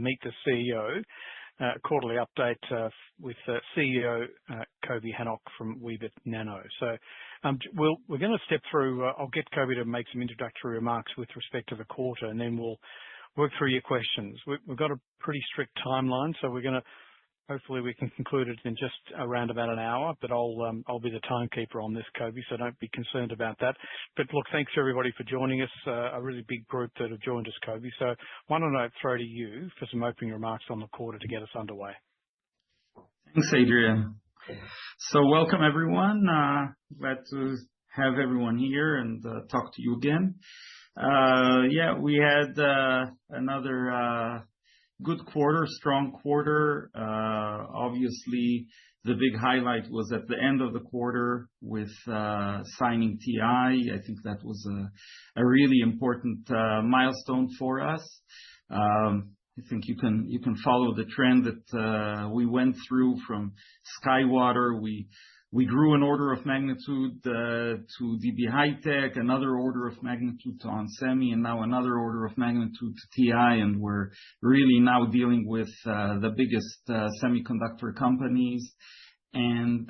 Meet the CEO, quarterly update with CEO Kobe Hannock from Weebit Nano. So we're going to step through, I'll get Kobe to make some introductory remarks with respect to the quarter, and then we'll work through your questions. We've got a pretty strict timeline, so we're going to, hopefully we can conclude it in just around about an hour, but I'll be the timekeeper on this, Kobe, so don't be concerned about that. But look, thanks everybody for joining us, a really big group that have joined us, Kobe. So why don't I throw to you for some opening remarks on the quarter to get us underway. Thanks, Adrian. So welcome everyone. Glad to have everyone here and talk to you again. We had another good quarter, strong quarter. Obviously, the big highlight was at the end of the quarter with signing TI. I think that was a really important milestone for us. I think you can follow the trend that we went through from SkyWater. We grew an order of magnitude to DB HiTek, another order of magnitude to onsemi, and now another order of magnitude to TI. And we're really now dealing with the biggest semiconductor companies. And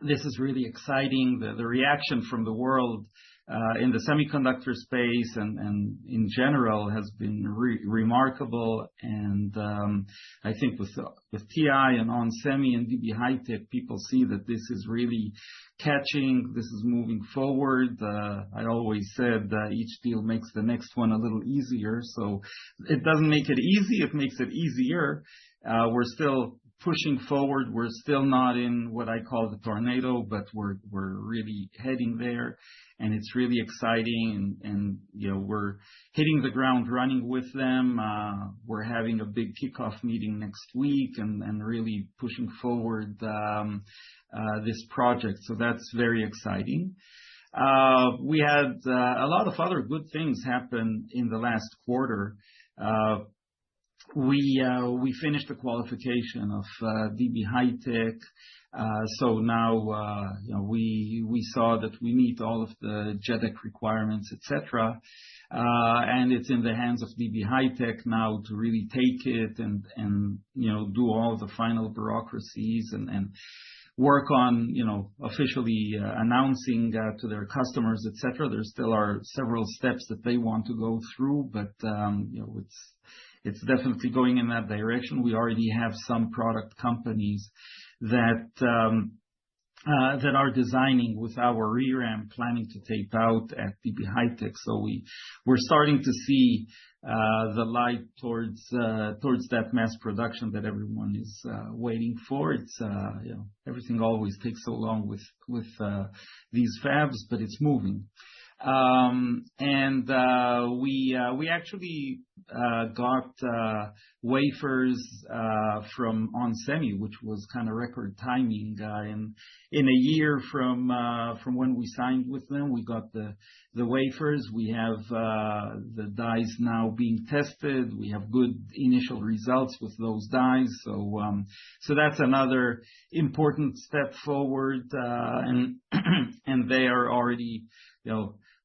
this is really exciting. The reaction from the world in the semiconductor space and in general has been remarkable. And I think with TI and onsemi and DB HiTek, people see that this is really catching. This is moving forward. I always said each deal makes the next one a little easier. So it doesn't make it easy. It makes it easier. We're still pushing forward. We're still not in what I call the tornado, but we're really heading there, and it's really exciting. And you know, we're hitting the ground running with them. We're having a big kickoff meeting next week, and really pushing forward this project. So that's very exciting. We had a lot of other good things happen in the last quarter. We finished the qualification of DB HiTek. So now we saw that we meet all of the JEDEC requirements, etc. And it's in the hands of DB HiTek now to really take it and do all the final bureaucracies and work on officially announcing to their customers, etc. There still are several steps that they want to go through, but it's definitely going in that direction. We already have some product companies that are designing with our ReRAM, planning to tape out at DB HiTek. So we're starting to see the light towards that mass production that everyone is waiting for. It's everything always takes so long with these fabs, but it's moving. And we actually got wafers from onsemi, which was kind of record timing. In a year from when we signed with them, we got the wafers. We have the dies now being tested. We have good initial results with those dies. So that's another important step forward. And they are already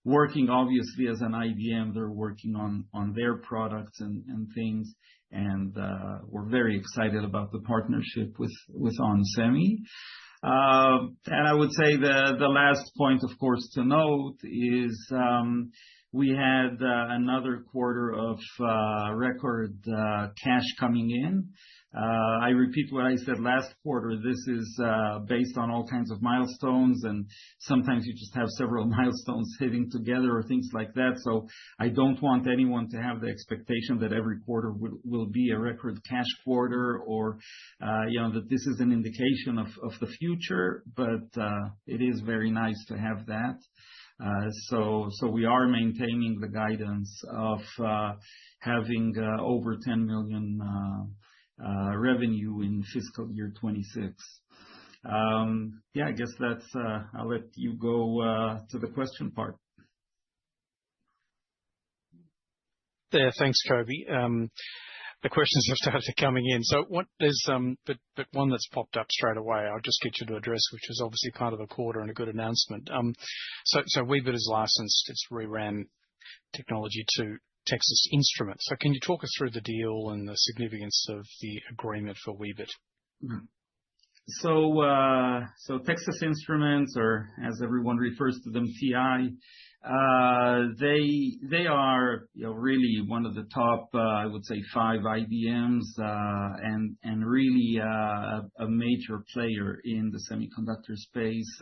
working, obviously, as an IDM. They're working on their products and things. And we're very excited about the partnership with onsemi. And I would say the last point, of course, to note is we had another quarter of record cash coming in. I repeat what I said last quarter. This is based on all kinds of milestones, and sometimes you just have several milestones hitting together or things like that. So I don't want anyone to have the expectation that every quarter will be a record cash quarter, or that this is an indication of the future. But it is very nice to have that. So we are maintaining the guidance of having over 10 million revenue in fiscal year 26. I guess that's, I'll let you go to the question part. Yeah, thanks, Kobe. The questions have started coming in. So what there's but one that's popped up straight away, I'll just get you to address, which is obviously part of the quarter and a good announcement. So Weebit has licensed its ReRAM technology to Texas Instruments. So can you talk us through the deal and the significance of the agreement for Weebit? So Texas Instruments, or as everyone refers to them, TI, they are, really one of the top, I would say, 5 IDMs, and really a major player in the semiconductor space.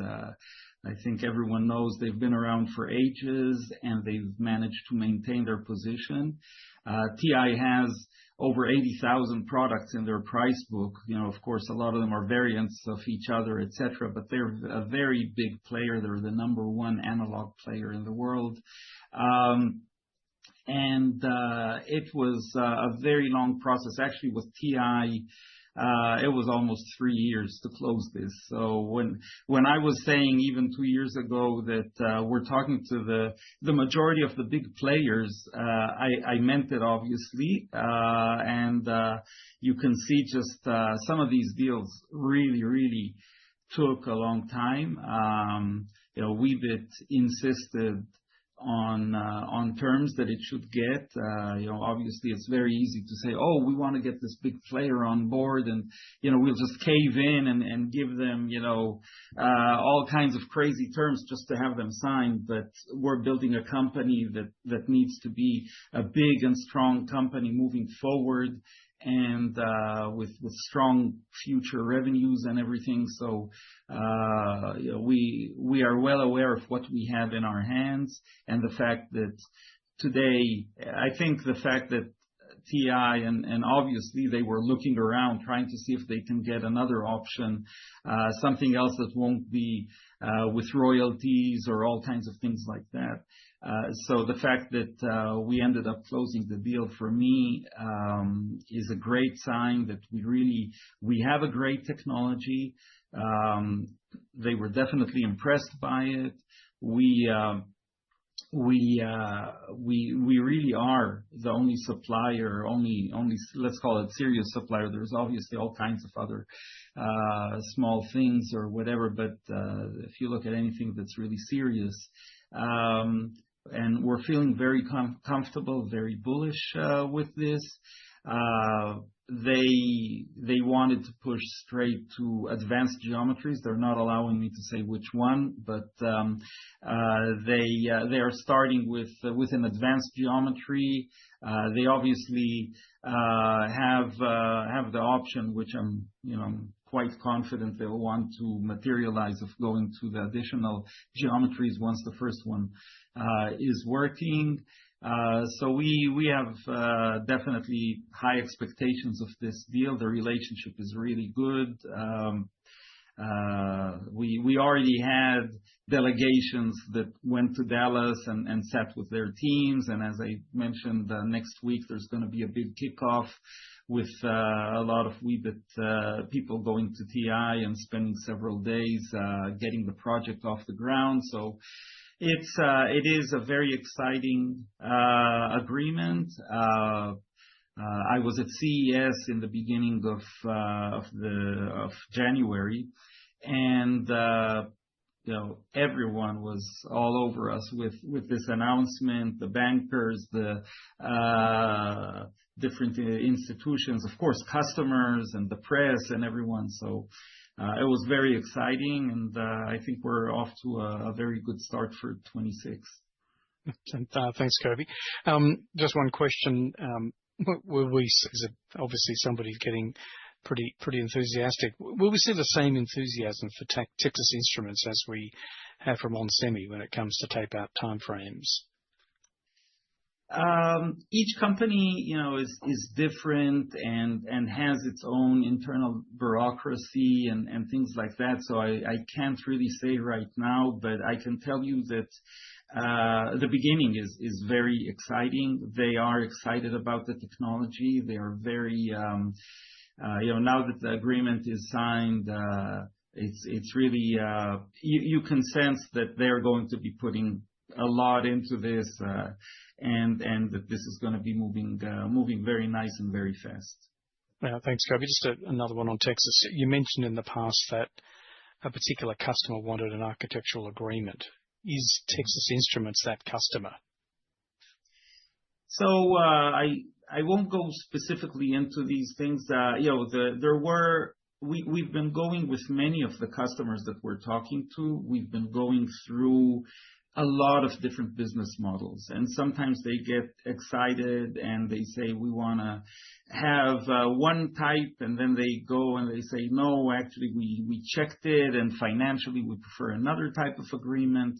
I think everyone knows they've been around for ages, and they've managed to maintain their position. TI has over 80,000 products in their price book. Of course, a lot of them are variants of each other, etc. But they're a very big player. They're the number 1 analog player in the world. It was a very long process. Actually, with TI, it was almost 3 years to close this. So when I was saying even 2 years ago that we're talking to the majority of the big players, I meant it obviously, and you can see just some of these deals really took a long time. Weebit insisted on terms that it should get. Obviously it's very easy to say, oh, we want to get this big player on board, and we'll just cave in and give them all kinds of crazy terms just to have them signed. But we're building a company that needs to be a big and strong company moving forward, and with strong future revenues and everything. So we are well aware of what we have in our hands, and the fact that today, I think the fact that TI and obviously they were looking around trying to see if they can get another option, something else that won't be with royalties or all kinds of things like that. So the fact that we ended up closing the deal, for me, is a great sign that we have a great technology. They were definitely impressed by it. We really are the only supplier, only let's call it serious supplier. There's obviously all kinds of other small things or whatever, but if you look at anything that's really serious, and we're feeling very comfortable, very bullish with this. They wanted to push straight to advanced geometries. They're not allowing me to say which one, but they are starting with an advanced geometry. They obviously have the option, which I'm quite confident they'll want to materialize, of going to the additional geometries once the first one is working. So we have definitely high expectations of this deal. The relationship is really good. We already had delegations that went to Dallas and sat with their teams. And as I mentioned, next week there's going to be a big kickoff with a lot of Weebit people going to TI and spending several days getting the project off the ground. So it is a very exciting agreement. I was at CES in the beginning of January, and everyone was all over us with this announcement. The bankers, the different institutions, of course, customers and the press and everyone. So it was very exciting, and I think we're off to a very good start for 26. Thanks, Kobe. Just one question. Is it obviously somebody's getting pretty enthusiastic? Will we see the same enthusiasm for Texas Instruments as we have from onsemi when it comes to tape out timeframes? Each company, is different and has its own internal bureaucracy and things like that. So I can't really say right now, but I can tell you that the beginning is very exciting. They are excited about the technology. They are very, now that the agreement is signed, it's really, you can sense that they're going to be putting a lot into this, and that this is going to be moving very nice and very fast. Thanks, Kobe. Just another one on Texas. You mentioned in the past that a particular customer wanted an architectural agreement. Is Texas Instruments that customer? So I won't go specifically into these things. We've been going with many of the customers that we're talking to. We've been going through a lot of different business models, and sometimes they get excited and they say we want to have one type, and then they go and they say no, actually we checked it, and financially we prefer another type of agreement.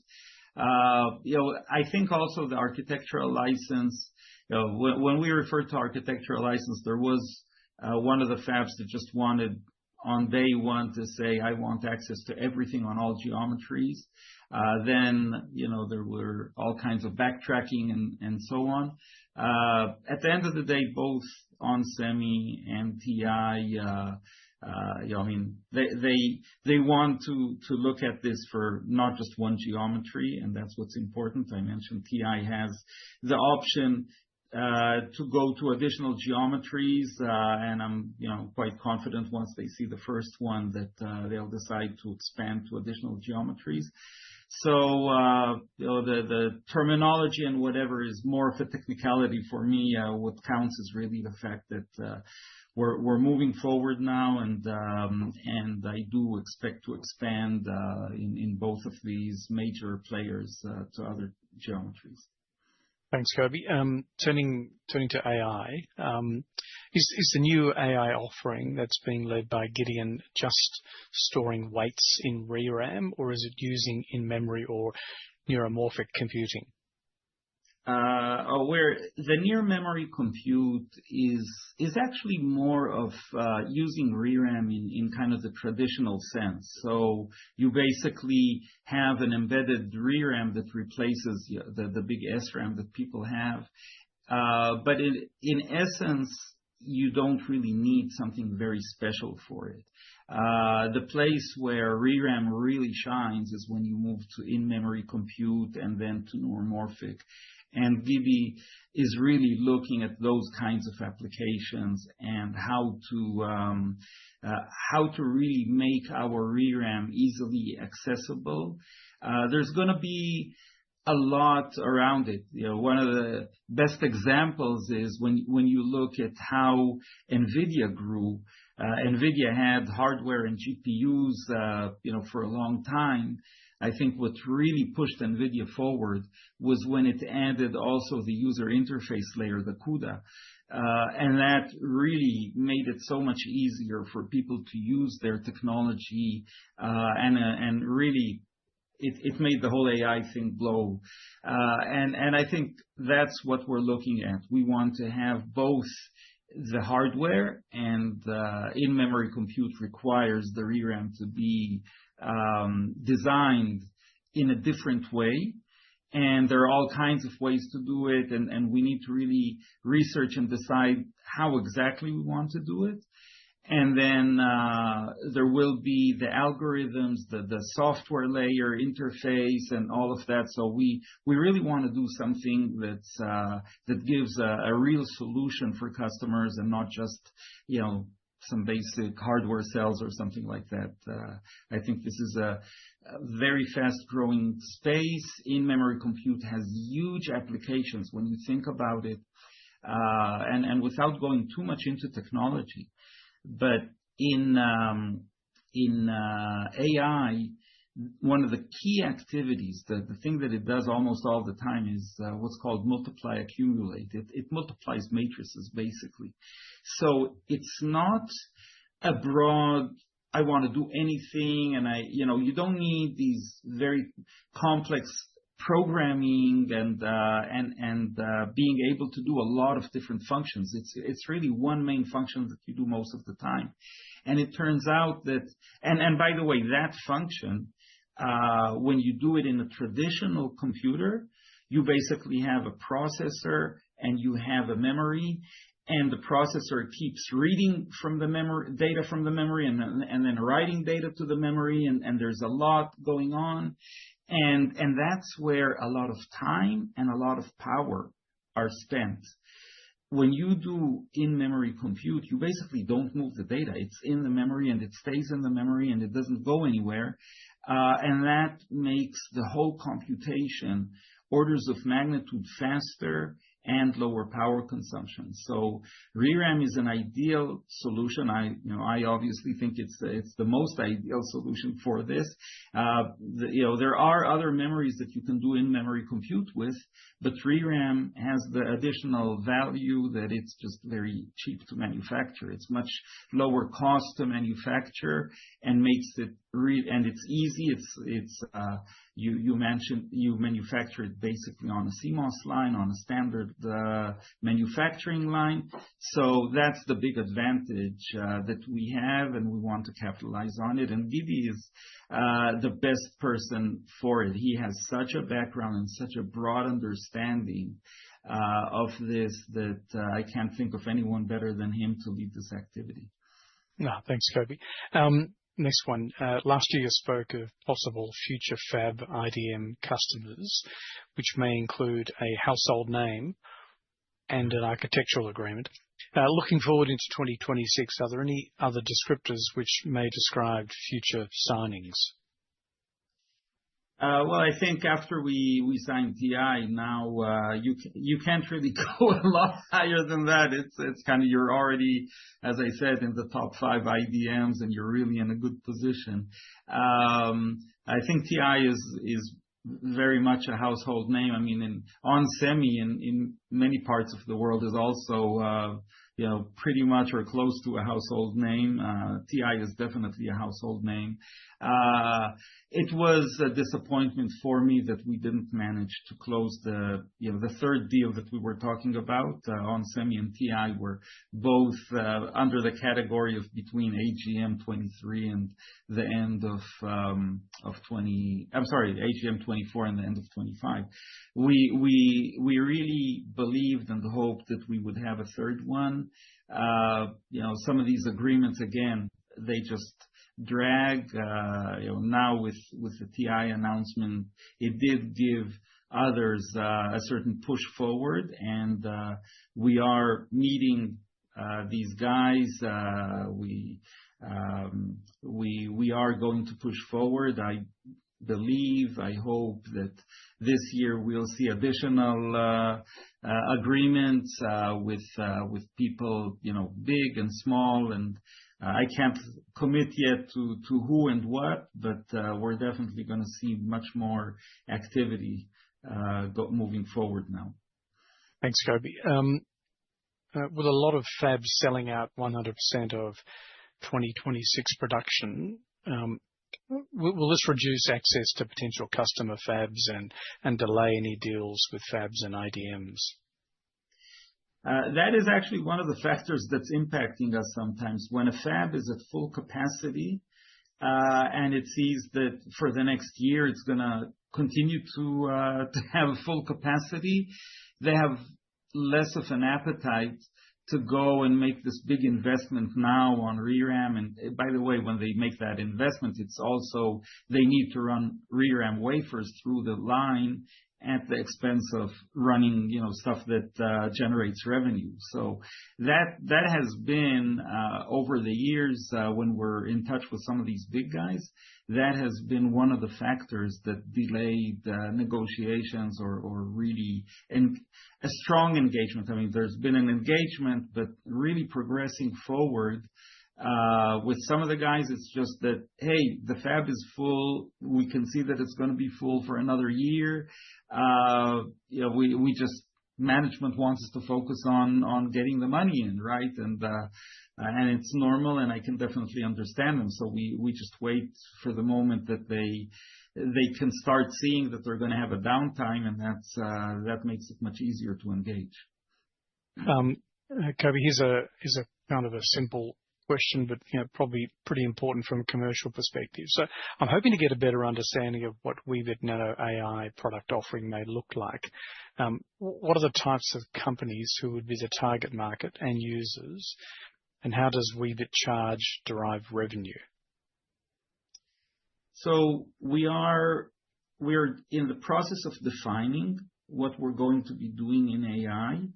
I think also the architectural license. When we refer to architectural license, there was one of the fabs that just wanted on day one to say, I want access to everything on all geometries. Then, there were all kinds of backtracking and so on. At the end of the day, both onsemi and TI, they want to look at this for not just one geometry, and that's what's important. I mentioned TI has the option to go to additional geometries, and I'm quite confident once they see the first one that they'll decide to expand to additional geometries. So the terminology and whatever is more of a technicality for me. What counts is really the fact that we're moving forward now, and I do expect to expand in both of these major players to other geometries. Thanks, Kobi. Turning to AI, is the new AI offering that's being led by Gideon just storing weights in ReRAM, or is it using in-memory or neuromorphic computing? Where the near memory compute is actually more of using ReRAM in kind of the traditional sense. So you basically have an embedded ReRAM that replaces the big SRAM that people have. But in essence, you don't really need something very special for it. The place where ReRAM really shines is when you move to in-memory compute and then to neuromorphic. And Gidi is really looking at those kinds of applications and how to really make our ReRAM easily accessible. There's going to be a lot around it. One of the best examples is when you look at how NVIDIA grew. NVIDIA had hardware and GPUs, for a long time. I think what really pushed NVIDIA forward was when it added also the user interface layer, the CUDA. And that really made it so much easier for people to use their technology, and really it made the whole AI thing blow. And I think that's what we're looking at. We want to have both the hardware, and in-memory compute requires the ReRAM to be designed in a different way. And there are all kinds of ways to do it, and we need to really research and decide how exactly we want to do it. And then there will be the algorithms, the software layer interface, and all of that. So we really want to do something that gives a real solution for customers, and not just some basic hardware cells or something like that. I think this is a very fast-growing space. In-memory compute has huge applications when you think about it, and without going too much into technology. But in AI, one of the key activities, the thing that it does almost all the time, is what's called multiply accumulate. It multiplies matrices, basically. So it's not a broad, I want to do anything, and you don't need these very complex programming and being able to do a lot of different functions. It's really one main function that you do most of the time. And it turns out that, and by the way, that function, when you do it in a traditional computer, you basically have a processor and you have a memory, and the processor keeps reading from the memory, data from the memory, and then writing data to the memory, and there's a lot going on. And that's where a lot of time and a lot of power are spent. When you do in-memory compute, you basically don't move the data. It's in the memory, and it stays in the memory, and it doesn't go anywhere. And that makes the whole computation orders of magnitude faster and lower power consumption. So ReRAM is an ideal solution. I obviously think it's the most ideal solution for this. There are other memories that you can do in-memory compute with, but ReRAM has the additional value that it's just very cheap to manufacture. It's much lower cost to manufacture and makes it and it's easy. You manufacture it basically on a CMOS line, on a standard manufacturing line. So that's the big advantage that we have, and we want to capitalize on it. And Gidi is the best person for it. He has such a background and such a broad understanding of this that I can't think of anyone better than him to lead this activity. No, thanks, Kobi. Next one. Last year you spoke of possible future fab IDM customers, which may include a household name and an architectural agreement. Looking forward into 2026, are there any other descriptors which may describe future signings? Well, I think after we signed TI, now you can't really go a lot higher than that. It's kind of, you're already, as I said, in the top 5 IDMs, and you're really in a good position. I think TI is very much a household name. I mean, onsemi in many parts of the world is also pretty much or close to a household name. TI is definitely a household name. It was a disappointment for me that we didn't manage to close the third deal that we were talking about. onsemi and TI were both under the category of between AGM 23 and the end of AGM 24 and the end of 25. We really believed and hoped that we would have a third one. Some of these agreements, again, they just drag. Now with the TI announcement, it did give others a certain push forward, and we are meeting these guys. We are going to push forward. I hope that this year we'll see additional agreements with people, big and small, and I can't commit yet to who and what, but we're definitely going to see much more activity moving forward now. Thanks, Kobi. With a lot of fabs selling out 100% of 2026 production, will this reduce access to potential customer fabs and delay any deals with fabs and IDMs? That is actually one of the factors that's impacting us sometimes. When a fab is at full capacity and it sees that for the next year it's going to continue to have full capacity, they have less of an appetite to go and make this big investment now on ReRAM. And by the way, when they make that investment, it's also they need to run ReRAM wafers through the line at the expense of running, stuff that generates revenue. So that has been over the years when we're in touch with some of these big guys. That has been one of the factors that delayed negotiations or really a strong engagement. I mean, there's been an engagement, but really progressing forward. With some of the guys, it's just that, hey, the fab is full. We can see that it's going to be full for another year. We just, management wants us to focus on getting the money in, right? And it's normal, and I can definitely understand them. So we just wait for the moment that they can start seeing that they're going to have a downtime, and that makes it much easier to engage. Kobi, here's a kind of a simple question, but probably pretty important from a commercial perspective. So I'm hoping to get a better understanding of what Weebit Nano AI product offering may look like. What are the types of companies who would be the target market and users, and how does Weebit charge derive revenue? So we're in the process of defining what we're going to be doing in AI.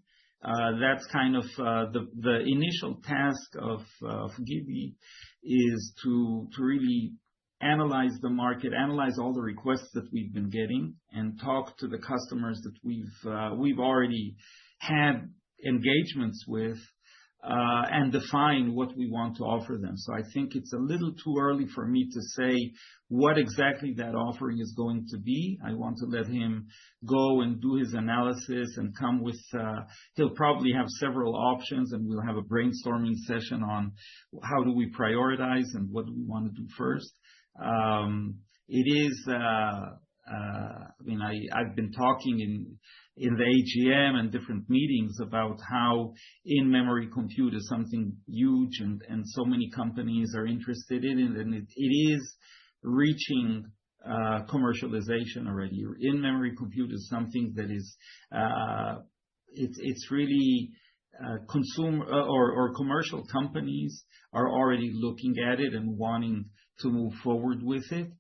That's kind of the initial task of Gidi is to really analyze the market, analyze all the requests that we've been getting, and talk to the customers that we've already had engagements with and define what we want to offer them. So I think it's a little too early for me to say what exactly that offering is going to be. I want to let him go and do his analysis and come with, he'll probably have several options, and we'll have a brainstorming session on how do we prioritize and what do we want to do first. It is, I've been talking in the AGM and different meetings about how in-memory compute is something huge and so many companies are interested in it, and it is reaching commercialization already. In-memory compute is something that is, it's really consumer or commercial companies are already looking at it and wanting to move forward with it.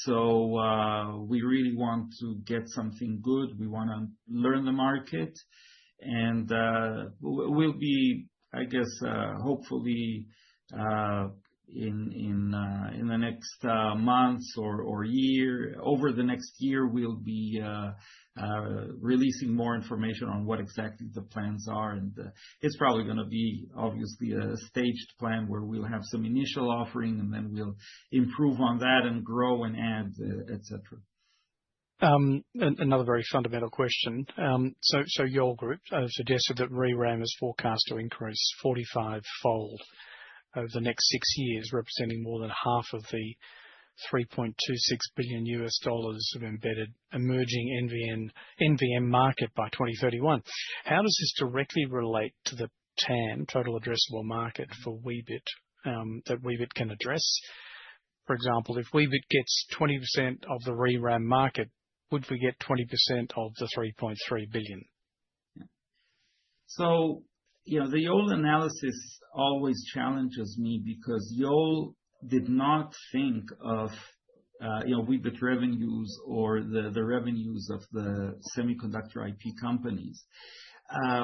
So we really want to get something good. We want to learn the market, and we'll be, I guess, hopefully in the next months or year, over the next year, we'll be releasing more information on what exactly the plans are. And it's probably going to be obviously a staged plan where we'll have some initial offering and then we'll improve on that and grow and add, etc. Another very fundamental question. So your group suggested that ReRAM is forecast to increase 45-fold over the next 6 years, representing more than half of the $3.26 billion of embedded emerging NVM market by 2031. How does this directly relate to the TAM, total addressable market, for Weebit that Weebit can address? For example, if Weebit gets 20% of the ReRAM market, would we get 20% of the 3.3 billion? So, the Yole analysis always challenges me because Yole did not think of, Weebit revenues or the revenues of the semiconductor IP companies.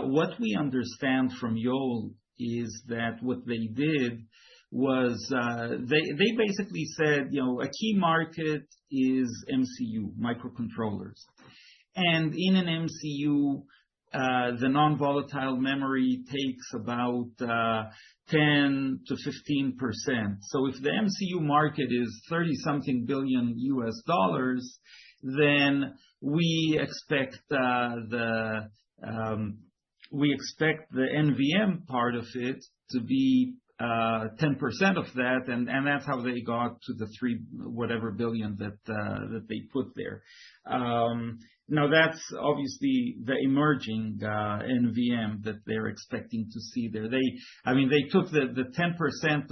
What we understand from Yole is that what they did was they basically said, a key market is MCU, microcontrollers. And in an MCU, the non-volatile memory takes about 10 to 15%. So if the MCU market is 30-something billion $, then we expect the NVM part of it to be 10% of that, and that's how they got to the whatever billion that they put there. Now that's obviously the emerging NVM that they're expecting to see there. They took the 10%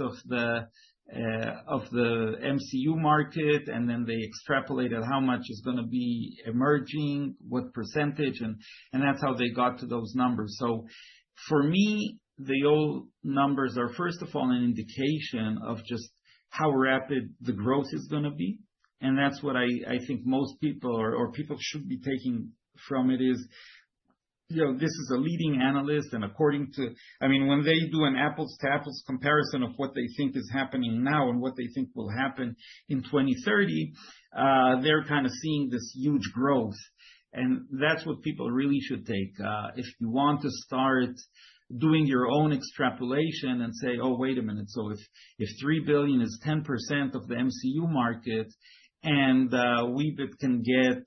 of the MCU market, and then they extrapolated how much is going to be emerging, what percentage, and that's how they got to those numbers. So for me, the old numbers are, first of all, an indication of just how rapid the growth is going to be. And that's what I think most people or people should be taking from it is, this is a leading analyst. And according to, when they do an apples to apples comparison of what they think is happening now and what they think will happen in 2030, they're kind of seeing this huge growth. And that's what people really should take. If you want to start doing your own extrapolation and say, oh, wait a minute. So if 3 billion is 10% of the MCU market, and Weebit can get,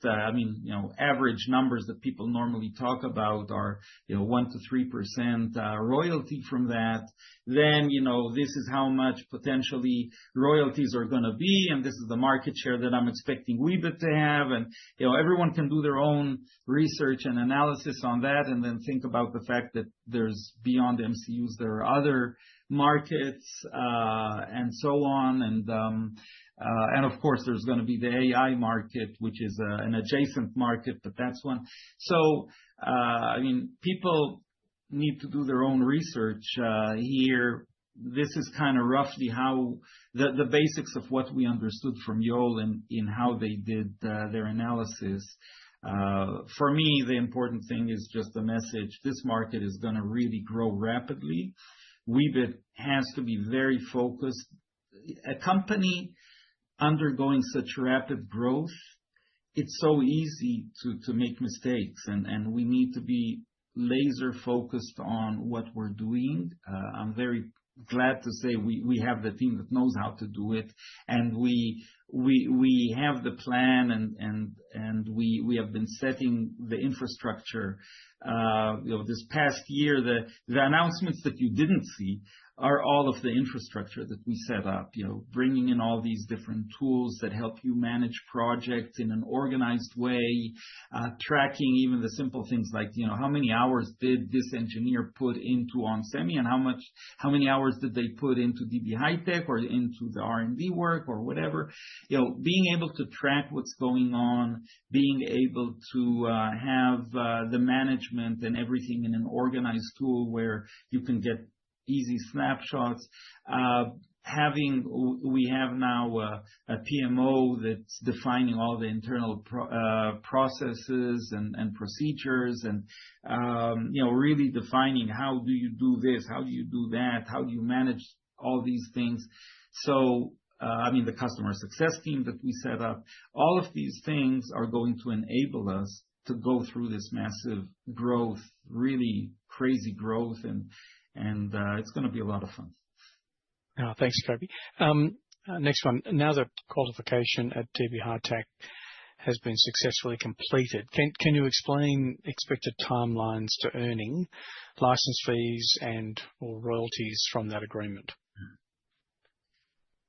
average numbers that people normally talk about are, 1 to 3% royalty from that, then, this is how much potentially royalties are going to be, and this is the market share that I'm expecting Weebit to have. And, everyone can do their own research and analysis on that, and then think about the fact that there's beyond MCUs, there are other markets, and so on. And of course, there's going to be the AI market, which is an adjacent market, but that's one. So, people need to do their own research here. This is kind of roughly how the basics of what we understood from Yole in how they did their analysis. For me, the important thing is just the message. This market is going to really grow rapidly. Weebit has to be very focused. A company undergoing such rapid growth, it's so easy to make mistakes, and we need to be laser focused on what we're doing. I'm very glad to say we have the team that knows how to do it, and we have the plan, and we have been setting the infrastructure. This past year, the announcements that you didn't see are all of the infrastructure that we set up, bringing in all these different tools that help you manage projects in an organized way, tracking even the simple things like, how many hours did this engineer put into onsemi, and how many hours did they put into DB High-Tech or into the R&D work or whatever. Being able to track what's going on, being able to have the management and everything in an organized tool where you can get easy snapshots. We have now a PMO that's defining all the internal processes and procedures, and really defining how do you do this, how do you do that, how do you manage all these things. So the customer success team that we set up, all of these things are going to enable us to go through this massive growth, really crazy growth, and it's going to be a lot of fun. Oh, thanks, Kobi. Next one. Now that qualification at DB High-Tech has been successfully completed, can you explain expected timelines to earning license fees or royalties from that agreement?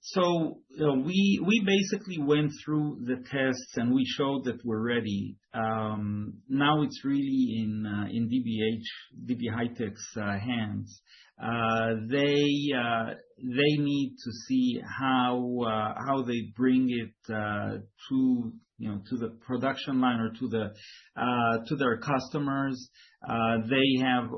So we basically went through the tests and we showed that we're ready. Now it's really in DB High-Tech's hands. They need to see how they bring it to the production line or to their customers. They have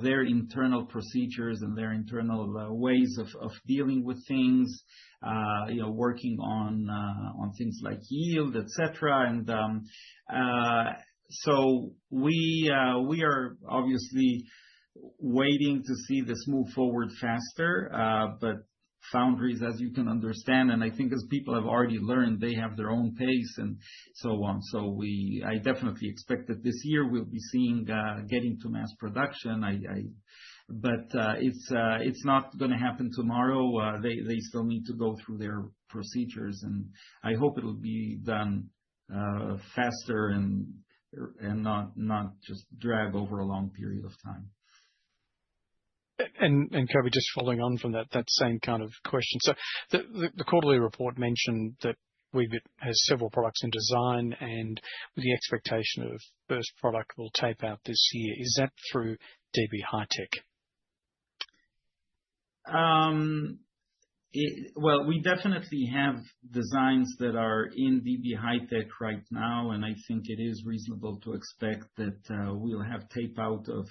their internal procedures and their internal ways of dealing with things, working on things like yield, etc. And so we are obviously waiting to see this move forward faster, but foundries, as you can understand, and I think as people have already learned, they have their own pace and so on. So I definitely expect that this year we'll be seeing getting to mass production. But it's not going to happen tomorrow. They still need to go through their procedures, and I hope it'll be done faster and not just drag over a long period of time. And Kobi, just following on from that same kind of question. So the quarterly report mentioned that Weebit has several products in design, and with the expectation of first product will tape out this year. Is that through DB High-Tech? Well, we definitely have designs that are in DB High-Tech right now, and I think it is reasonable to expect that we'll have tape out of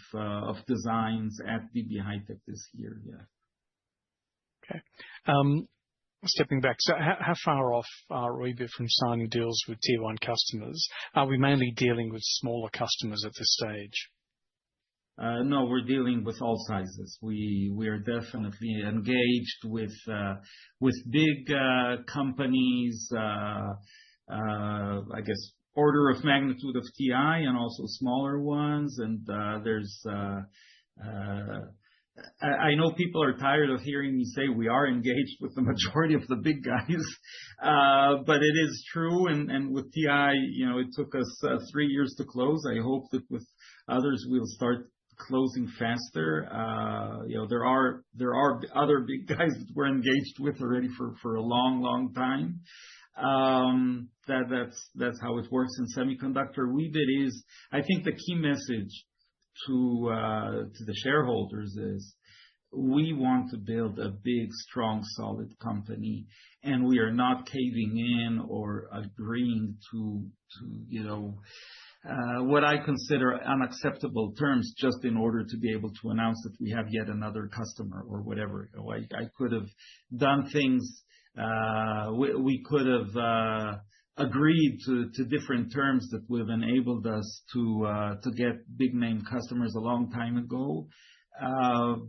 designs at DB High-Tech this year. Yeah. Okay. Stepping back, so how far off are Weebit from signing deals with tier one customers? Are we mainly dealing with smaller customers at this stage? No, we're dealing with all sizes. We are definitely engaged with big companies, I guess order of magnitude of TI, and also smaller ones. And I know people are tired of hearing me say we are engaged with the majority of the big guys, but it is true. And with TI, it took us 3 years to close. I hope that with others we'll start closing faster. There are other big guys that we're engaged with already for a long time. That's how it works in semiconductor. Weebit is, I think, the key message to the shareholders is we want to build a big, strong, solid company, and we are not caving in or agreeing to what I consider unacceptable terms just in order to be able to announce that we have yet another customer or whatever. I could have done things. We could have agreed to different terms that would have enabled us to get big name customers a long time ago.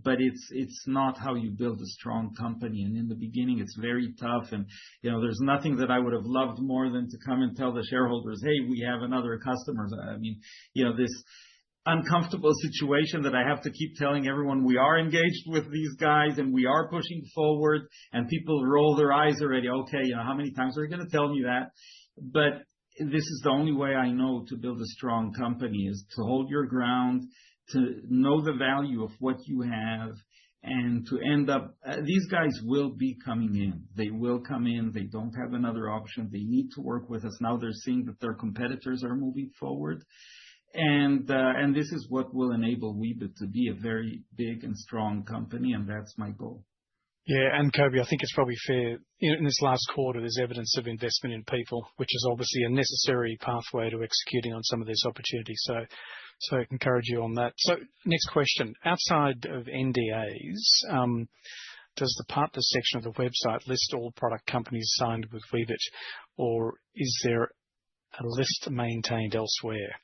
But it's not how you build a strong company. And in the beginning, it's very tough. And, there's nothing that I would have loved more than to come and tell the shareholders, hey, we have another customer. I mean, uncomfortable situation that I have to keep telling everyone we are engaged with these guys and we are pushing forward, and people roll their eyes already. Okay, how many times are you going to tell me that? But this is the only way I know to build a strong company, is to hold your ground, to know the value of what you have, and to end up, these guys will be coming in. They will come in. They don't have another option. They need to work with us. Now they're seeing that their competitors are moving forward. And this is what will enable Weebit to be a very big and strong company, and that's my goal. Yeah, and Kobe, I think it's probably fair, in this last quarter, there's evidence of investment in people, which is obviously a necessary pathway to executing on some of these opportunities. So I encourage you on that. So next question. Outside of NDAs, does the partners section of the website list all product companies signed with Weebit, or is there a list maintained elsewhere?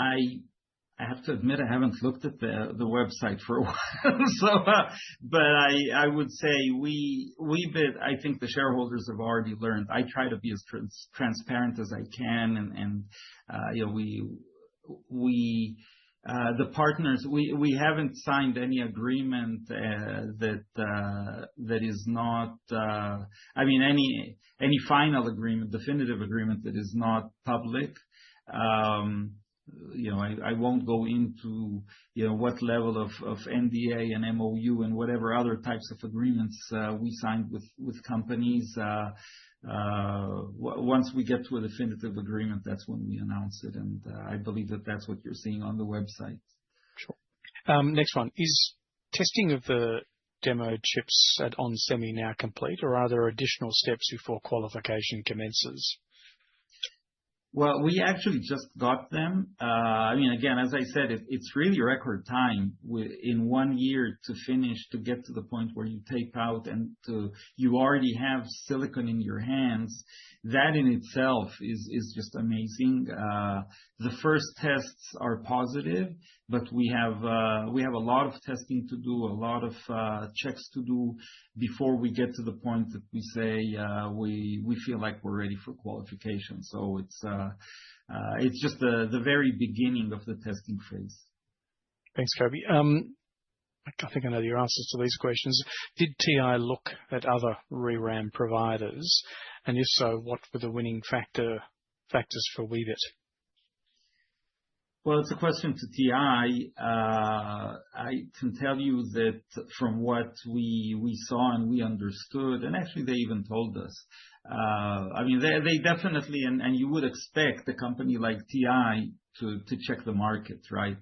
I have to admit I haven't looked at the website for a while, but I would say Weebit, I think the shareholders have already learned. I try to be as transparent as I can, and the partners, we haven't signed any agreement that is not, any final agreement, definitive agreement that is not public. I won't go into what level of NDA and MOU and whatever other types of agreements we signed with companies. Once we get to a definitive agreement, that's when we announce it, and I believe that that's what you're seeing on the website. Sure. Next one. Is testing of the demo chips at onsemi now complete, or are there additional steps before qualification commences? Well, we actually just got them. Again, as I said, it's really record time in 1 year to finish, to get to the point where you tape out and you already have silicon in your hands. That in itself is just amazing. The first tests are positive, but we have a lot of testing to do, a lot of checks to do before we get to the point that we say we feel like we're ready for qualification. So it's just the very beginning of the testing phase. Thanks, Kobe. I think I know your answers to these questions. Did TI look at other ReRAM providers? And if so, what were the winning factors for Weebit? Well, it's a question to TI. I can tell you that from what we saw and we understood, and actually they even told us, they definitely, and you would expect a company like TI to check the market, right?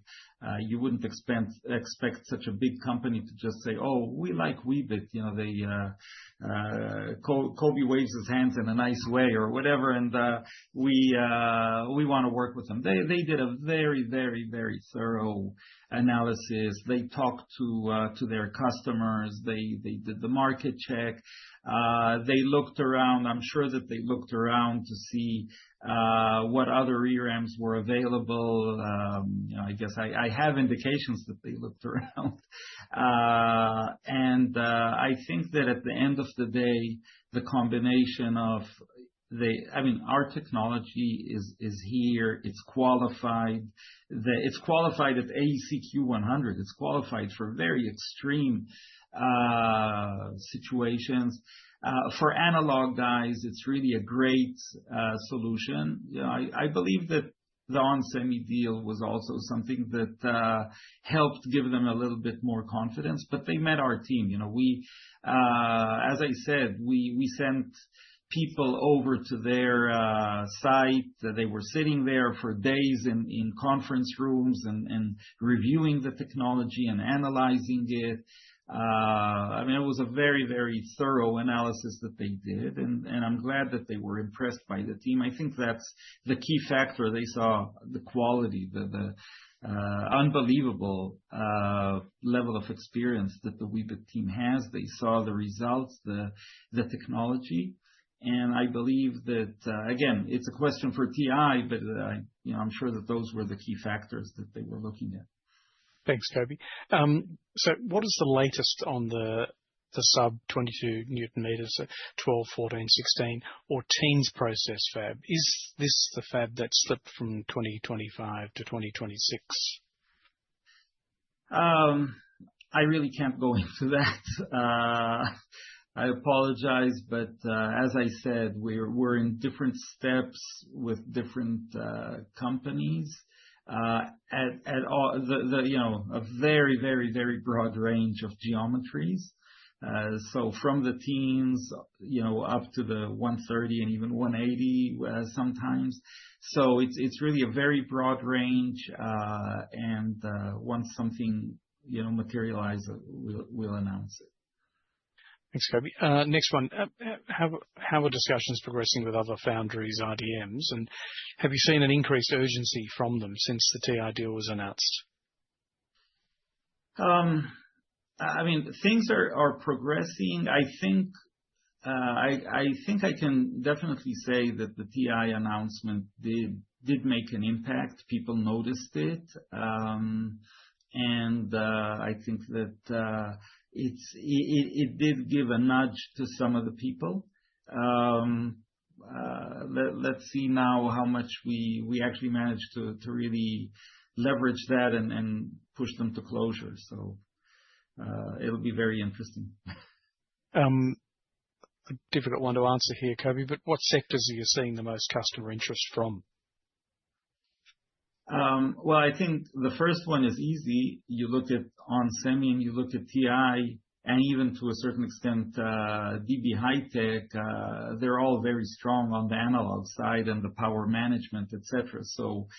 You wouldn't expect such a big company to just say, "Oh, we like Weebit." Kobe waves his hands in a nice way or whatever, and we want to work with them. They did a very, very, very thorough analysis. They talked to their customers. They did the market check. They looked around. I'm sure that they looked around to see what other ReRAMs were available. I guess I have indications that they looked around. And I think that at the end of the day, the combination of our technology is here. It's qualified. It's qualified at AEC Q100. It's qualified for very extreme situations. For analog guys, it's really a great solution. I believe that the onsemi deal was also something that helped give them a little bit more confidence, but they met our team. As I said, we sent people over to their site. They were sitting there for days in conference rooms and reviewing the technology and analyzing it. It was a very, very thorough analysis that they did, and I'm glad that they were impressed by the team. I think that's the key factor. They saw the quality, the unbelievable level of experience that the Weebit team has. They saw the results, the technology, and I believe that, again, it's a question for TI, but I'm sure that those were the key factors that they were looking at. Thanks, Kobe. So what is the latest on the the sub 22 Newton meters, 12, 14, 16, or teens process fab? Is this the fab that slipped from 2025 to 2026? I really can't go into that. I apologize, but as I said, we're in different steps with different companies at all a very, very, very broad range of geometries. So from the teens, up to the 130 and even 180 sometimes. So it's really a very broad range, and once something materializes, we'll announce it. Thanks, Kobe. Next one. How are discussions progressing with other foundries, IDMs, and have you seen an increased urgency from them since the TI deal was announced? I mean, things are progressing. I think I can definitely say that the TI announcement did make an impact. People noticed it, and I think that it did give a nudge to some of the people. Let's see now how much we actually managed to really leverage that and push them to closure. So it'll be very interesting. A difficult one to answer here, Kobe, but what sectors are you seeing the most customer interest from? Well, I think the first one is easy. You look at onsemi and you look at TI, and even to a certain extent, DB High-Tech, they're all very strong on the analog side and the power management, etc. So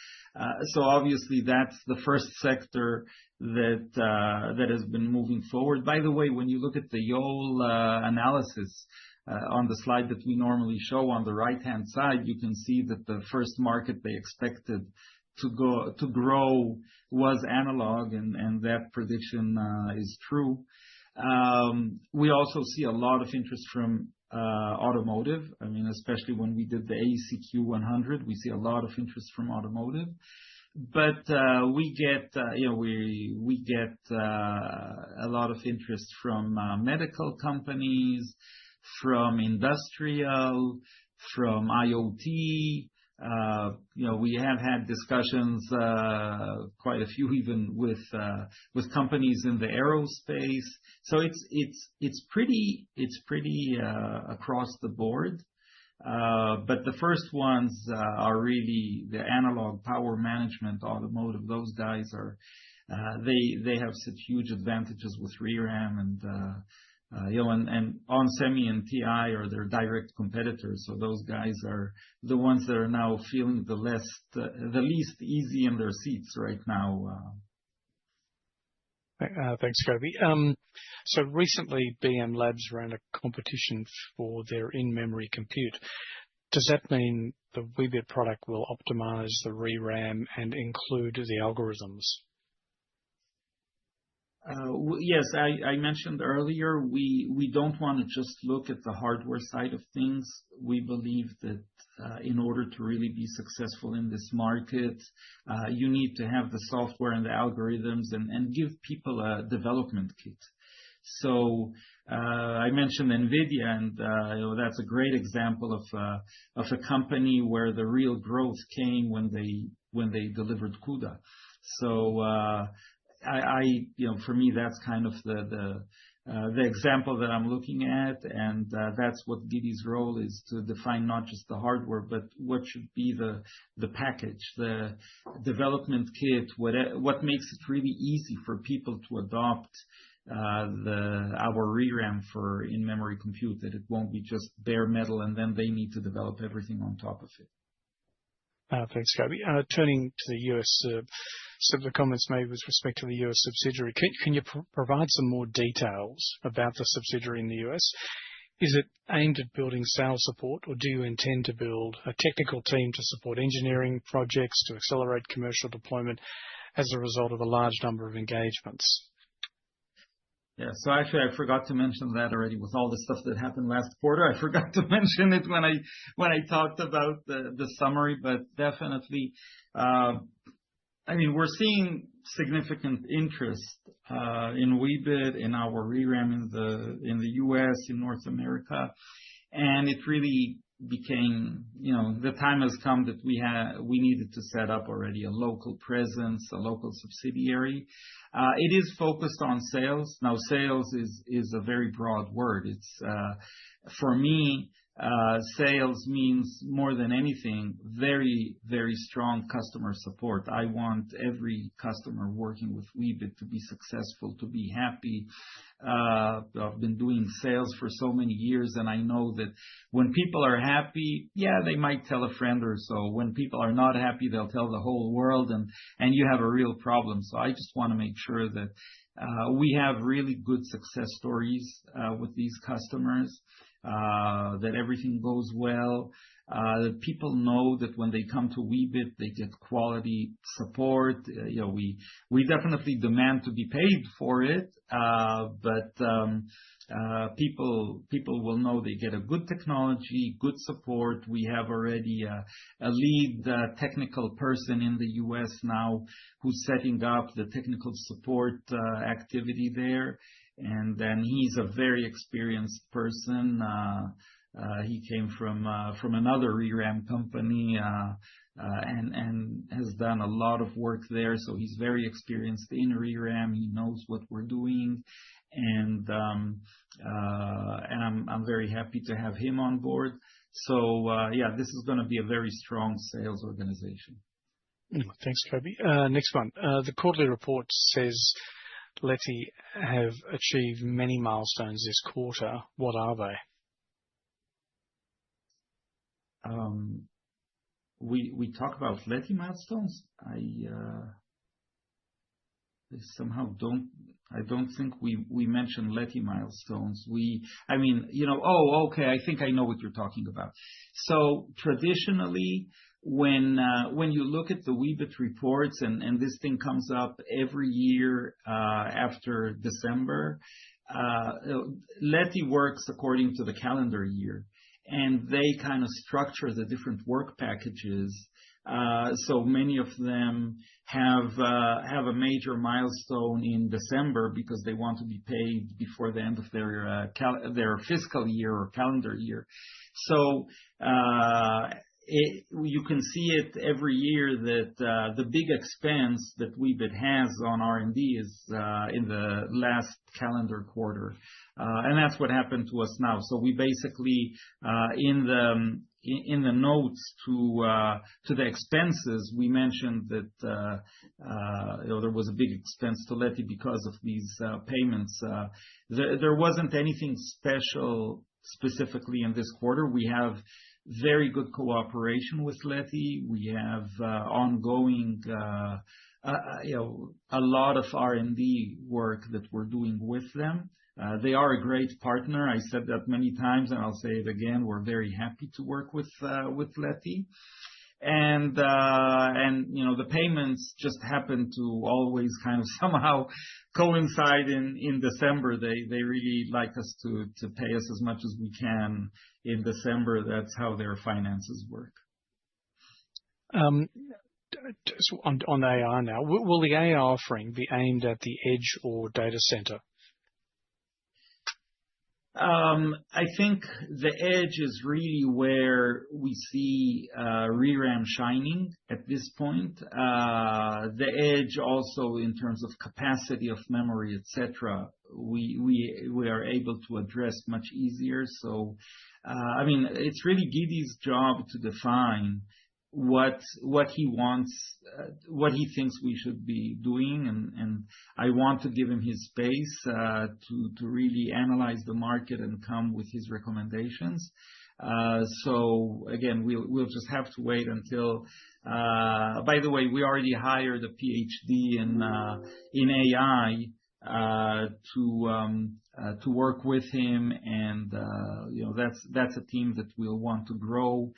obviously that's the first sector that has been moving forward. By the way, when you look at the Yole analysis on the slide that we normally show on the right-hand side, you can see that the first market they expected to grow was analog, and that prediction is true. We also see a lot of interest from automotive. I mean, especially when we did the AEC-Q 100, we see a lot of interest from automotive. But we get a lot of interest from medical companies, from industrial, from IoT. We have had discussions, quite a few even with companies in the aerospace. So it's pretty across the board. But the first ones are really the analog power management, automotive. Those guys they have such huge advantages with ReRAM, and onsemi and TI are their direct competitors. So those guys are the ones that are now feeling the least easy in their seats right now. Thanks, Kobe. So recently, BM Labs ran a competition for their in-memory compute. Does that mean the Weebit product will optimize the ReRAM and include the algorithms? Yes, I mentioned earlier, we don't want to just look at the hardware side of things. We believe that in order to really be successful in this market, you need to have the software and the algorithms and give people a development kit. So I mentioned NVIDIA, and that's a great example of a company where the real growth came when they delivered CUDA. So for me, that's kind of the example that I'm looking at, and that's what Gidi's role is, to define not just the hardware, but what should be the package, the development kit, what makes it really easy for people to adopt our ReRAM for in-memory compute, that it won't be just bare metal and then they need to develop everything on top of it. Thanks, Kobe. Turning to the US, some of the comments made with respect to the US subsidiary. Can you provide some more details about the subsidiary in the US? Is it aimed at building sales support, or do you intend to build a technical team to support engineering projects to accelerate commercial deployment as a result of a large number of engagements? Yeah, so actually I forgot to mention that already with all the stuff that happened last quarter. I forgot to mention it when I talked about the summary, but definitely I mean, we're seeing significant interest in Weebit, in our ReRAM in the U.S., in North America, and it really became, the time has come that we needed to set up already a local presence, a local subsidiary. It is focused on sales. Now, sales is a very broad word. It's for me, sales means more than anything, very, very strong customer support. I want every customer working with Weebit to be successful, to be happy. I've been doing sales for so many years, and I know that when people are happy, yeah, they might tell a friend or so. When people are not happy, they'll tell the whole world, and you have a real problem. So I just want to make sure that we have really good success stories with these customers. That everything goes well, that people know that when they come to Weebit, they get quality support. We definitely demand to be paid for it, but people will know they get a good technology, good support. We have already a lead technical person in the U.S. now who's setting up the technical support activity there. And then he's a very experienced person. He came from another ReRAM company and has done a lot of work there. So he's very experienced in ReRAM. He knows what we're doing, and I'm very happy to have him on board. So yeah, this is going to be a very strong sales organization. Thanks, Coby. Next one. The quarterly report says Leti have achieved many milestones this quarter. What are they? We talk about Leti milestones. I somehow don't think we mentioned Leti milestones. Okay, I think I know what you're talking about. So traditionally, when you look at the Weebit reports, and this thing comes up every year after December, Leti works according to the calendar year, and they kind of structure the different work packages. So many of them have a major milestone in December because they want to be paid before the end of their fiscal year or calendar year. So you can see it every year that the big expense that Weebit has on R&D is in the last calendar quarter, and that's what happened to us now. So we basically in the notes to the expenses, we mentioned that there was a big expense to Leti because of these payments. There wasn't anything special specifically in this quarter. We have very good cooperation with Leti. We have ongoing, a lot of R&D work that we're doing with them. They are a great partner. I said that many times, and I'll say it again. We're very happy to work with Leti. And the payments just happen to always kind of somehow coincide in December. They really like us to pay us as much as we can in December. That's how their finances work. So on AI now, will the AI offering be aimed at the edge or data center? I think the edge is really where we see ReRAM shining at this point. The edge also in terms of capacity of memory, etc., we are able to address much easier. So, it's really Gidi's job to define what he wants, what he thinks we should be doing, and I want to give him his space to really analyze the market and come with his recommendations. So again, we'll just have to wait until. By the way, we already hired a PhD in AI to work with him, and that's a team that we'll want to grow.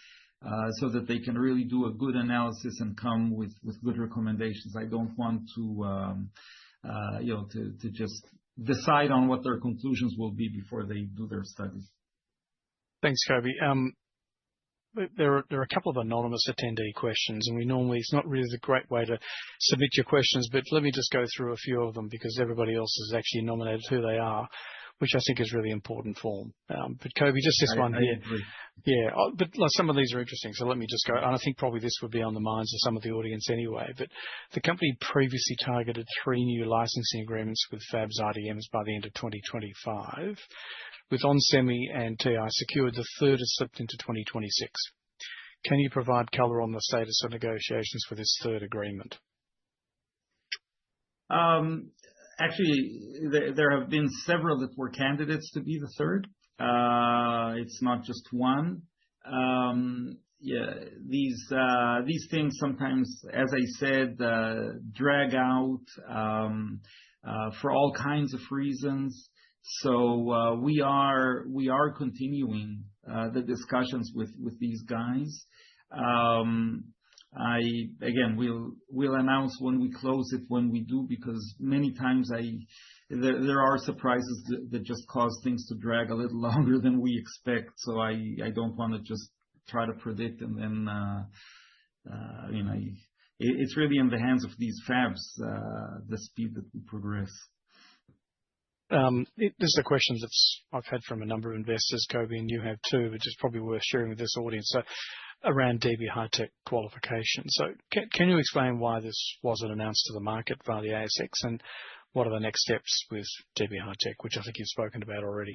So that they can really do a good analysis and come with good recommendations. I don't want to just decide on what their conclusions will be before they do their studies. Thanks, Coby. there are a couple of anonymous attendee questions, and it's not really the great way to submit your questions, but let me just go through a few of them because everybody else has actually nominated who they are, which I think is really important form. But Kobe, just this one here. I agree. Yeah, but like, some of these are interesting, so let me just go. And I think probably this would be on the minds of some of the audience anyway. But the company previously targeted 3 new licensing agreements with fabs IDMs by the end of 2025. With onsemi and TI secured, the third has slipped into 2026. Can you provide color on the status of negotiations for this third agreement? Actually, there have been several that were candidates to be the third. It's not just one. Yeah, these things sometimes, as I said, drag out for all kinds of reasons. So we are continuing the discussions with these guys. Again, we'll announce when we close it when we do, because many times there are surprises that just cause things to drag a little longer than we expect. So I don't want to just try to predict, and then it's really in the hands of these fabs, the speed that we progress. This is a question I've had from a number of investors, Kobe, and you have too, but just probably worth sharing with this audience. So around DB High-Tech qualification. So can you explain why this wasn't announced to the market via the ASX, and what are the next steps with DB High-Tech, which I think you've spoken about already?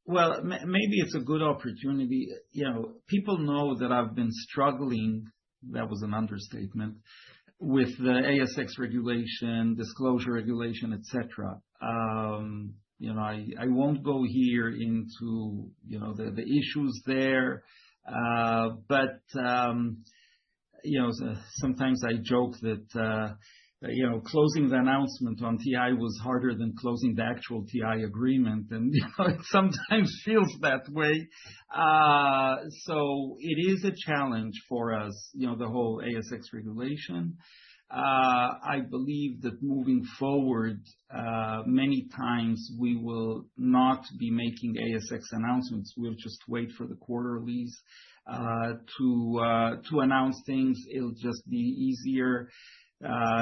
Well, maybe it's a good opportunity. People know that I've been struggling, that was an understatement, with the ASX regulation, disclosure regulation, etc. I won't go here into the issues there, but sometimes I joke that closing the announcement on TI was harder than closing the actual TI agreement, and it sometimes feels that way. So it is a challenge for us, the whole ASX regulation. I believe that moving forward, many times we will not be making ASX announcements. We'll just wait for the quarterlies to announce things. It'll just be easier.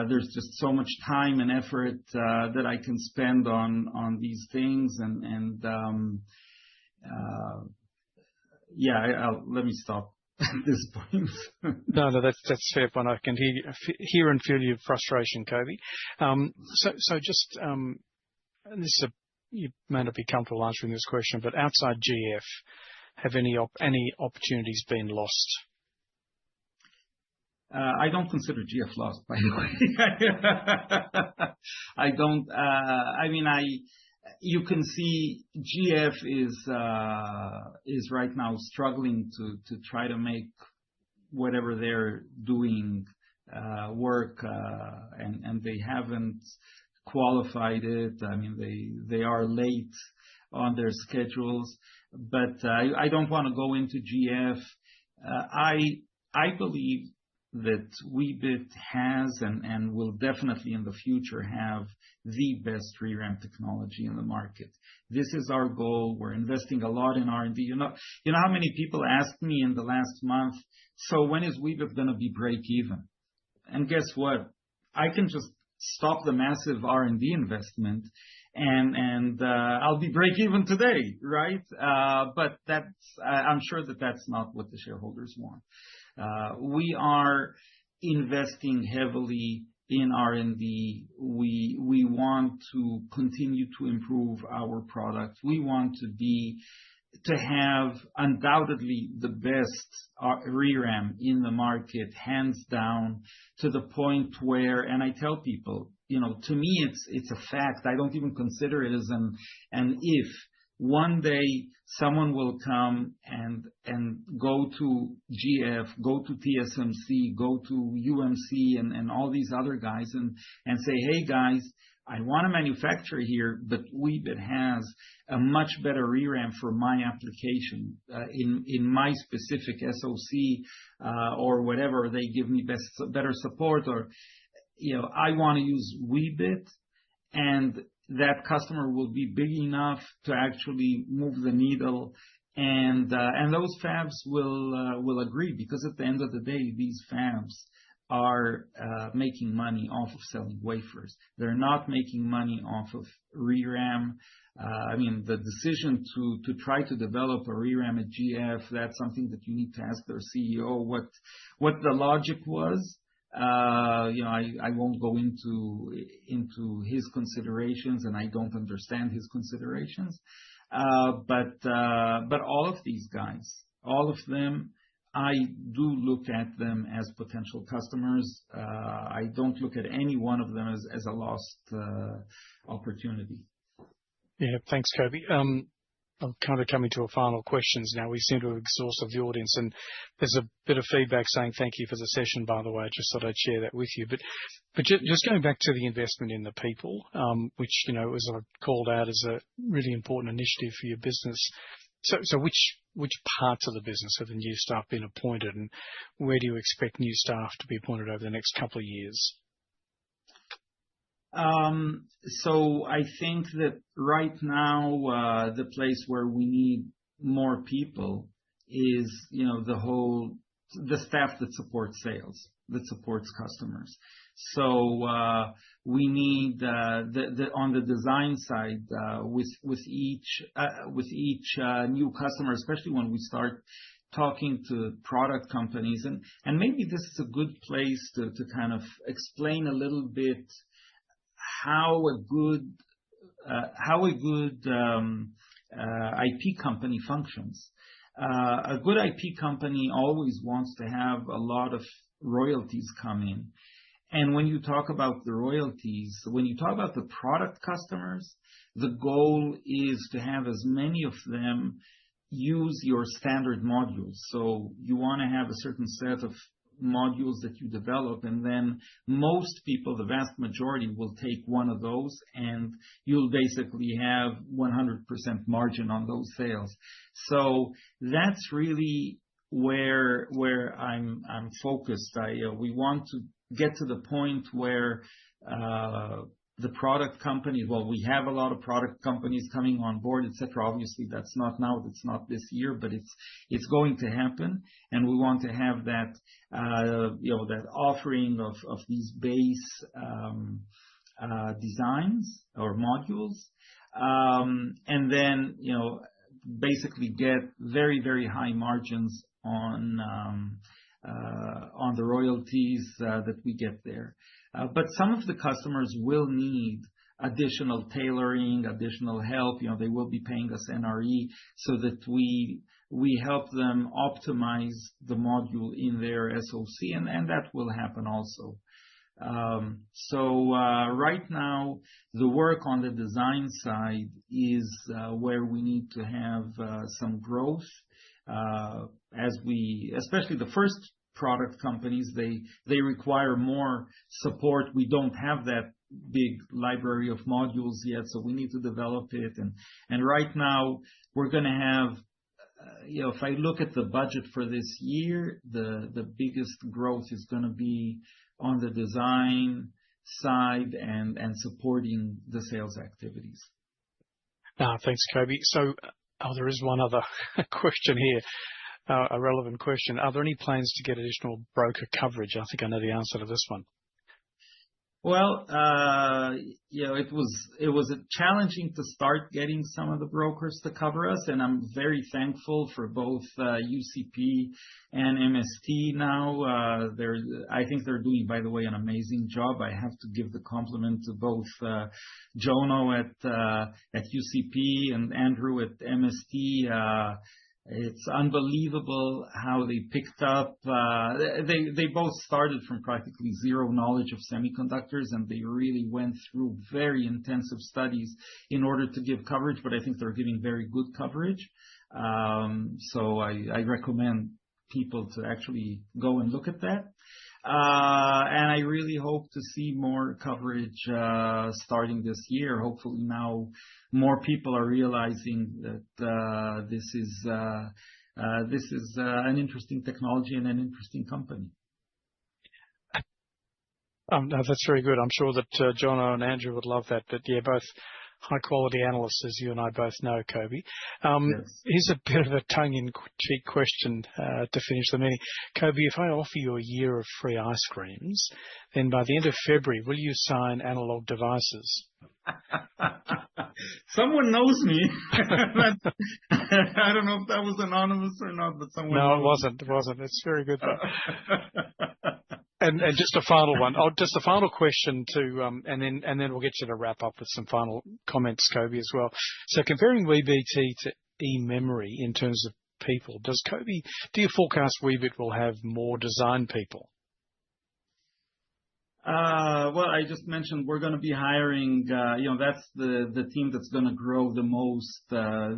There's just so much time and effort that I can spend on these things, and let me stop at this point. No, that's fair point. I can hear and feel your frustration, Kobe. So just and you may not be comfortable answering this question, but outside GF, have any opportunities been lost? I don't consider GF lost, by the way. I don't. You can see GF is right now struggling to try to make whatever they're doing work, and they haven't qualified it. I mean, they are late on their schedules, but I don't want to go into GF. I believe that Weebit has and will definitely in the future have the best ReRAM technology in the market. This is our goal. We're investing a lot in R&D. You know how many people asked me in the last month, so when is Weebit going to be break even? And guess what? I can just stop the massive R&D investment and I'll be break even today, right? But I'm sure that's not what the shareholders want. We are investing heavily in R&D. We want to continue to improve our product. We want to have undoubtedly the best ReRAM in the market, hands down, to the point where, and I tell people, to me it's a fact. I don't even consider it as an if. One day someone will come and go to GF, go to TSMC, go to UMC and all these other guys and say, hey guys, I want to manufacture here, but Weebit has a much better ReRAM for my application in my specific SoC or whatever. They give me better support, or I want to use Weebit, and that customer will be big enough to actually move the needle and those fabs will agree, because at the end of the day, these fabs are making money off of selling wafers. They're not making money off of ReRAM. I mean, the decision to try to develop a ReRAM at GF, that's something that you need to ask their CEO what the logic was. I won't go into his considerations, and I don't understand his considerations. But all of these guys, all of them, I do look at them as potential customers. I don't look at any one of them as a lost opportunity. Yeah, thanks, Coby. I'm kind of coming to a final questions now. We seem to have exhausted the audience, and there's a bit of feedback saying thank you for the session, by the way. I just thought I'd share that with you. But just going back to the investment in the people, which, as I called out, as a really important initiative for your business. So which parts of the business have the new staff been appointed, and where do you expect new staff to be appointed over the next couple of years? So I think that right now, the place where we need more people is, the staff that supports sales, that supports customers. So we need on the design side, with each new customer, especially when we start talking to product companies, and maybe this is a good place to kind of explain a little bit how a good IP company functions. A good IP company always wants to have a lot of royalties come in. And when you talk about the royalties, when you talk about the product customers, the goal is to have as many of them use your standard modules. So you want to have a certain set of modules that you develop, and then most people, the vast majority, will take one of those, and you'll basically have 100% margin on those sales. So that's really where I'm focused. We want to get to the point where the product companies, well, we have a lot of product companies coming on board, etc. Obviously, that's not now, that's not this year, but it's going to happen, and we want to have that that offering of these base designs or modules, and then basically get very, very high margins on the royalties that we get there. But some of the customers will need additional tailoring, additional help. They will be paying us NRE so that we help them optimize the module in their SoC, and that will happen also. So right now, the work on the design side is where we need to have some growth. Especially the first product companies, they require more support. We don't have that big library of modules yet, so we need to develop it. And right now, we're going to have, if I look at the budget for this year, the biggest growth is going to be on the design side and supporting the sales activities. Thanks, Coby. So, there is one other question here. A relevant question. Are there any plans to get additional broker coverage? I think I know the answer to this one. Well, it was challenging to start getting some of the brokers to cover us, and I'm very thankful for both UCP and MST now. I think they're doing, by the way, an amazing job. I have to give the compliment to both Jono at UCP and Andrew at MST. It's unbelievable how they picked up. They both started from practically zero knowledge of semiconductors, and they really went through very intensive studies in order to give coverage, but I think they're giving very good coverage. So I recommend people to actually go and look at that. And I really hope to see more coverage starting this year. Hopefully now more people are realizing that this is an interesting technology and an interesting company. No, that's very good. I'm sure that Jono and Andrew would love that. But yeah, both high-quality analysts, as you and I both know, Kobe. Yes. Here's a bit of a tongue-in-cheek question to finish the meeting. Kobe, if I offer you a year of free ice creams, then by the end of February, will you sign Analog Devices? Someone knows me. I don't know if that was anonymous or not, but someone No, knows it wasn't. It's very good. And just a final one. Just a final question and then we'll get you to wrap up with some final comments, Kobe, as well. So comparing WeBT to eMemory in terms of people, do you forecast Weebit will have more design people? Well, I just mentioned we're going to be hiring, that's the team that's going to grow the most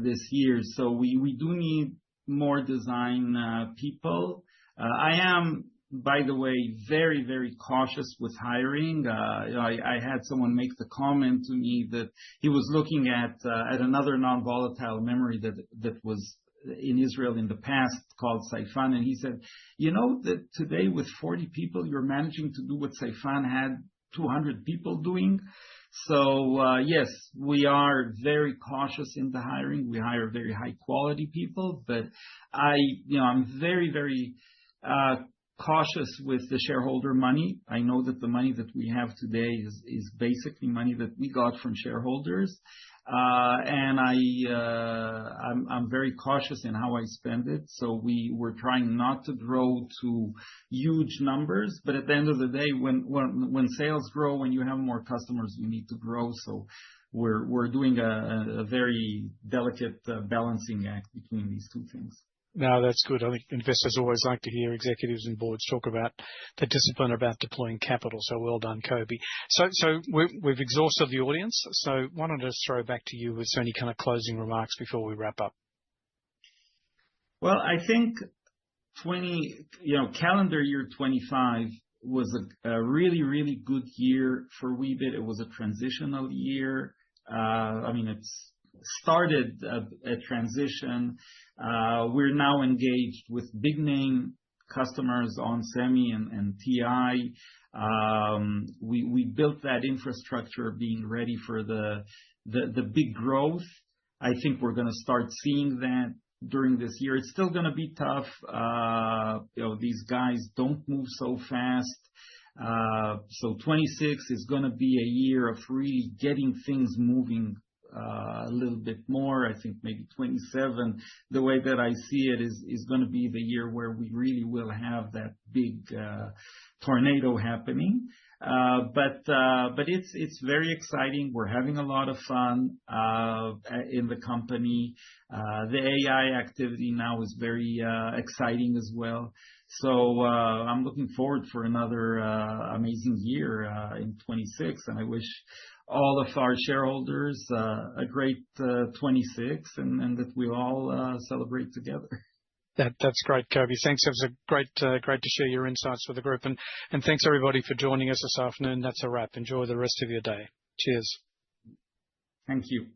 this year. So we do need more design people. I am, by the way, very, very cautious with hiring. I had someone make the comment to me that he was looking at another non-volatile memory that was in Israel in the past called Saifan, and he said, that today with 40 people, you're managing to do what Saifan had 200 people doing. So yes, we are very cautious in the hiring. We hire very high quality people, but I'm very, very cautious with the shareholder money. I know that the money that we have today is basically money that we got from shareholders. And I'm very cautious in how I spend it. So we're trying not to grow to huge numbers, but at the end of the day, when sales grow, when you have more customers, you need to grow. So we're doing a very delicate balancing act between these two things. No, that's good. I think investors always like to hear executives and boards talk about the discipline about deploying capital. So well done, Kobe. So we've exhausted the audience. So why don't I just throw back to you with any kind of closing remarks before we wrap up? Well, I think calendar year 25 was a really, really good year for Weebit. It was a transitional year. It's started a transition. We're now engaged with big name customers on Semi and TI. We built that infrastructure being ready for the big growth. I think we're going to start seeing that during this year. It's still going to be tough. These guys don't move so fast. So 26 is going to be a year of really getting things moving a little bit more. I think maybe 27, the way that I see it, is going to be the year where we really will have that big tornado happening. But it's very exciting. We're having a lot of fun in the company. The AI activity now is very exciting as well. So I'm looking forward for another amazing year in 26, and I wish all of our shareholders a great 26, and that we all celebrate together. That's great, Kobe. Thanks. It was a great to share your insights with the group, and thanks everybody for joining us this afternoon. That's a wrap. Enjoy the rest of your day. Cheers. Thank you.